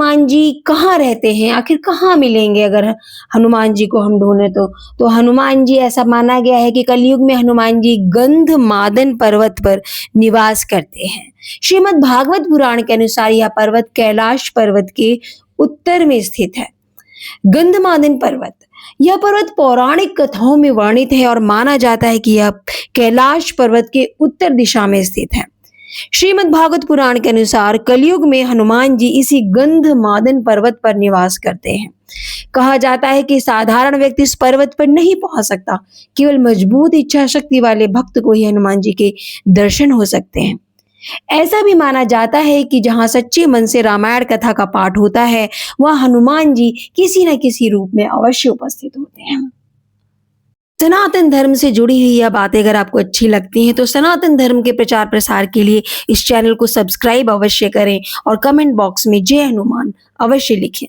हनुमान जी कहाँ रहते हैं? आखिर कहाँ मिलेंगे अगर हनुमान जी को हम ढूँढे तो? तो हनुमान जी ऐसा माना गया है कि कलयुग में हनुमान जी गंधमादन पर्वत पर निवास करते हैं। श्रीमद् भागवत पुराण के अनुसार यह पर्वत कैलाश पर्वत के उत्तर में स्थित है। गंधमादन पर्वत, यह पर्वत पौराणिक कथाओं में वर्णित है और माना जाता है कि यह कैलाश पर्वत के उत्तर दिशा में स्थित है। श्रीमद् भागवत पुराण के अनुसार कलयुग में हनुमान जी इसी गंधमादन पर्वत पर निवास करते हैं। कहा जाता है कि साधारण व्यक्ति इस पर्वत पर नहीं पहुंच सकता, केवल मजबूत इच्छा शक्ति वाले भक्त को ही हनुमान जी के दर्शन हो सकते हैं। ऐसा भी माना जाता है कि जहां सच्चे मन से रामायण कथा का पाठ होता है, वहां हनुमान जी किसी न किसी रूप में अवश्य उपस्थित होते हैं। सनातन धर्म से जुड़ी हुई यह बातें अगर आपको अच्छी लगती हैं तो सनातन धर्म के प्रचार प्रसार के लिए इस चैनल को सब्सक्राइब अवश्य करें और कमेंट बॉक्स में जय हनुमान अवश्य लिखें।